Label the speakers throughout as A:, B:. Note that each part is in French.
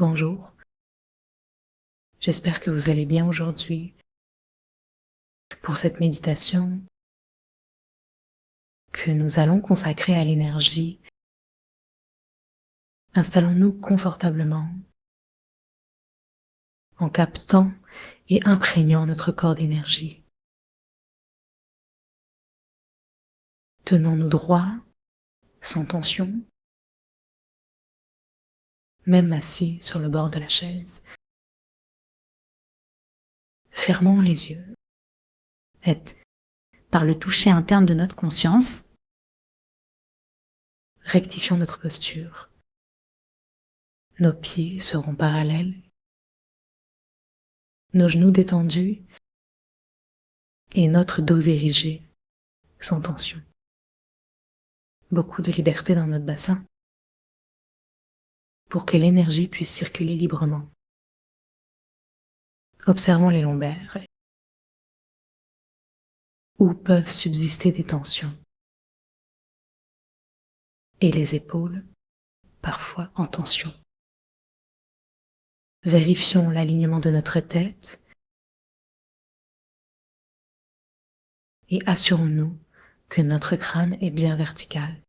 A: Bonjour, j'espère que vous allez bien aujourd'hui. Pour cette méditation que nous allons consacrer à l'énergie, installons-nous confortablement en captant et imprégnant notre corps d'énergie. Tenons-nous droits, sans tension, même assis sur le bord de la chaise. Fermons les yeux et, par le toucher interne de notre conscience, rectifions notre posture. Nos pieds seront parallèles, nos genoux détendus et notre dos érigé, sans tension. Beaucoup de liberté dans notre bassin pour que l'énergie puisse circuler librement. Observons les lombaires où peuvent subsister des tensions et les épaules, parfois en tension. Vérifions l'alignement de notre tête et assurons-nous que notre crâne est bien vertical.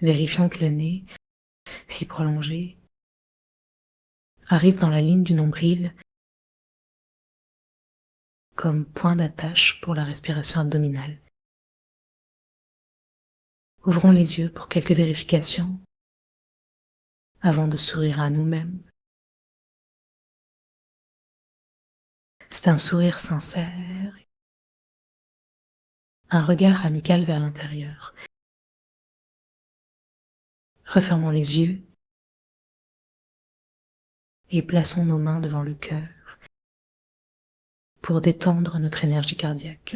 A: Vérifions que le nez, si prolongé, arrive dans la ligne du nombril comme point d'attache pour la respiration abdominale. Ouvrons les yeux pour quelques vérifications avant de sourire à nous-mêmes. C'est un sourire sincère, un regard amical vers l'intérieur. Refermons les yeux et plaçons nos mains devant le cœur pour détendre notre énergie cardiaque.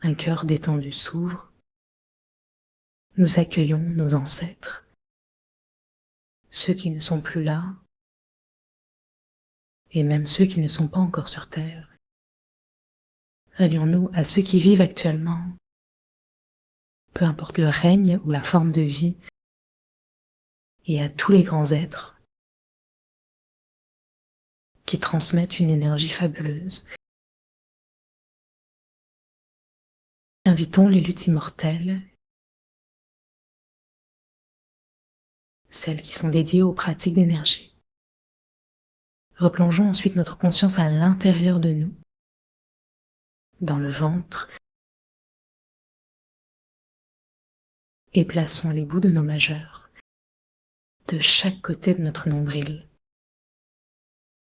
A: Un cœur détendu s'ouvre. Nous accueillons nos ancêtres, ceux qui ne sont plus là, et même ceux qui ne sont pas encore sur Terre. Relions-nous à ceux qui vivent actuellement, peu importe le règne ou la forme de vie, et à tous les grands êtres qui transmettent une énergie fabuleuse. Invitons les luttes immortelles, celles qui sont dédiées aux pratiques d'énergie. Replongeons ensuite notre conscience à l'intérieur de nous, dans le ventre, et plaçons les bouts de nos majeurs de chaque côté de notre nombril.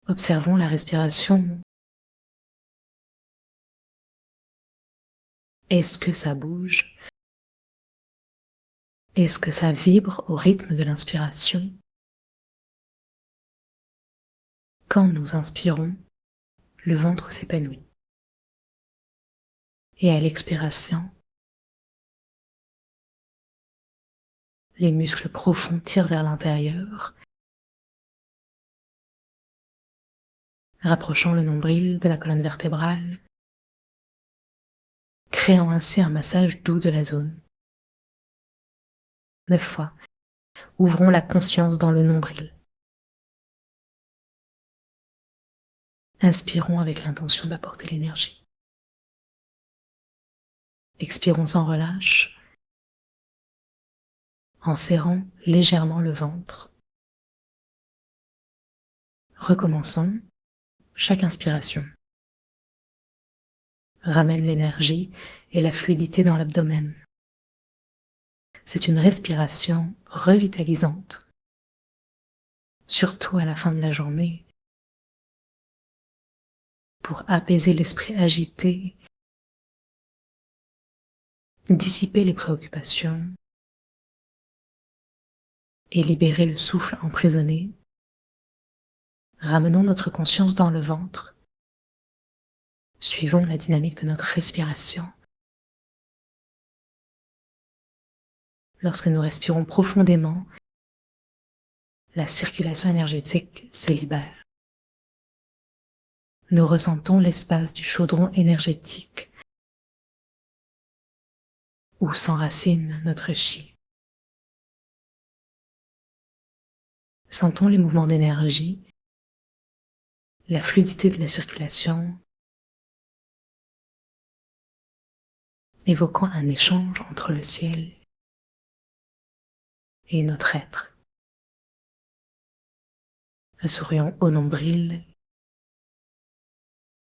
A: Observons la respiration. Est-ce que ça bouge? Est-ce que ça vibre au rythme de l'inspiration? Quand nous inspirons, le ventre s'épanouit. Et à l'expiration, les muscles profonds tirent vers l'intérieur, rapprochant le nombril de la colonne vertébrale, créant ainsi un massage doux de la zone. 9 fois, ouvrons la conscience dans le nombril. Inspirons avec l'intention d'apporter l'énergie. Expirons sans relâche, en serrant légèrement le ventre. Recommençons chaque inspiration. Ramène l'énergie et la fluidité dans l'abdomen. C'est une respiration revitalisante, surtout à la fin de la journée, pour apaiser l'esprit agité, dissiper les préoccupations et libérer le souffle emprisonné. Ramenons notre conscience dans le ventre. Suivons la dynamique de notre respiration. Lorsque nous respirons profondément, la circulation énergétique se libère. Nous ressentons l'espace du chaudron énergétique où s'enracine notre chi. Sentons les mouvements d'énergie, la fluidité de la circulation, évoquant un échange entre le ciel et notre être. Sourions au nombril,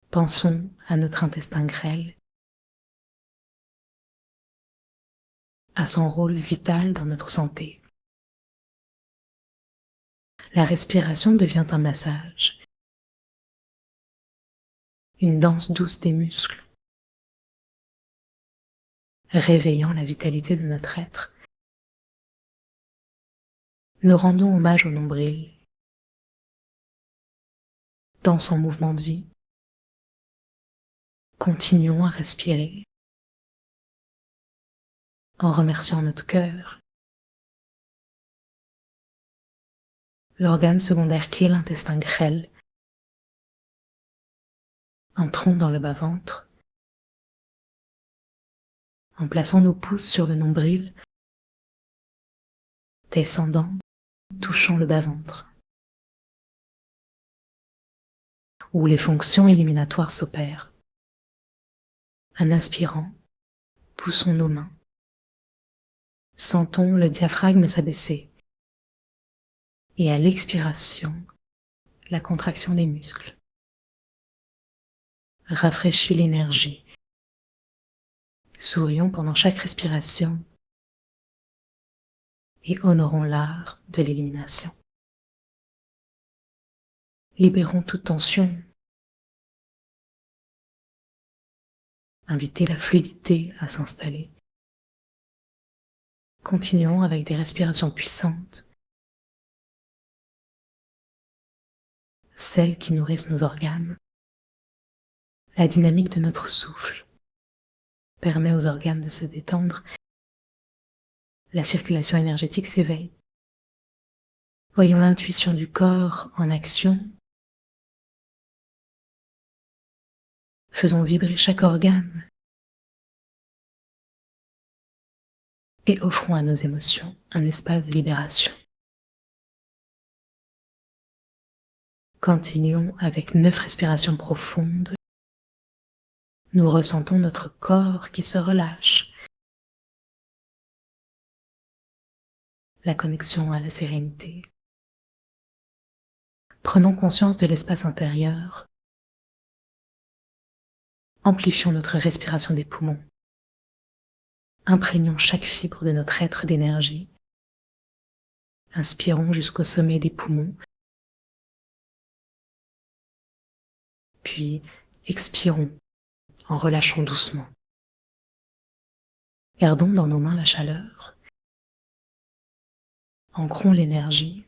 A: pensons à notre intestin grêle, à son rôle vital dans notre santé. La respiration devient un massage, une danse douce des muscles, réveillant la vitalité de notre être. Nous rendons hommage au nombril, dans son mouvement de vie. Continuons à respirer, en remerciant notre cœur, l'organe secondaire qui est l'intestin grêle. Entrons dans le bas-ventre, en plaçant nos pouces sur le nombril, descendant, touchant le bas-ventre, où les fonctions éliminatoires s'opèrent. En inspirant, poussons nos mains. Sentons le diaphragme s'abaisser. Et à l'expiration, la contraction des muscles. Rafraîchis l'énergie. Sourions pendant chaque respiration et honorons l'art de l'élimination. Libérons toute tension. Invitez la fluidité à s'installer. Continuons avec des respirations puissantes, celles qui nourrissent nos organes. La dynamique de notre souffle permet aux organes de se détendre. La circulation énergétique s'éveille. Voyons l'intuition du corps en action. Faisons vibrer chaque organe et offrons à nos émotions un espace de libération. Continuons avec 9 respirations profondes. Nous ressentons notre corps qui se relâche. La connexion à la sérénité. Prenons conscience de l'espace intérieur. Amplifions notre respiration des poumons. Imprégnons chaque fibre de notre être d'énergie. Inspirons jusqu'au sommet des poumons. Puis expirons en relâchant doucement. Gardons dans nos mains la chaleur. Ancrons l'énergie.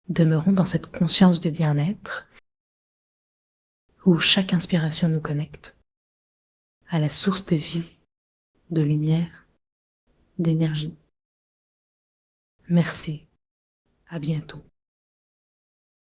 A: Demeurons dans cette conscience de bien-être où chaque inspiration nous connecte à la source de vie, de lumière, d'énergie. Merci. À bientôt.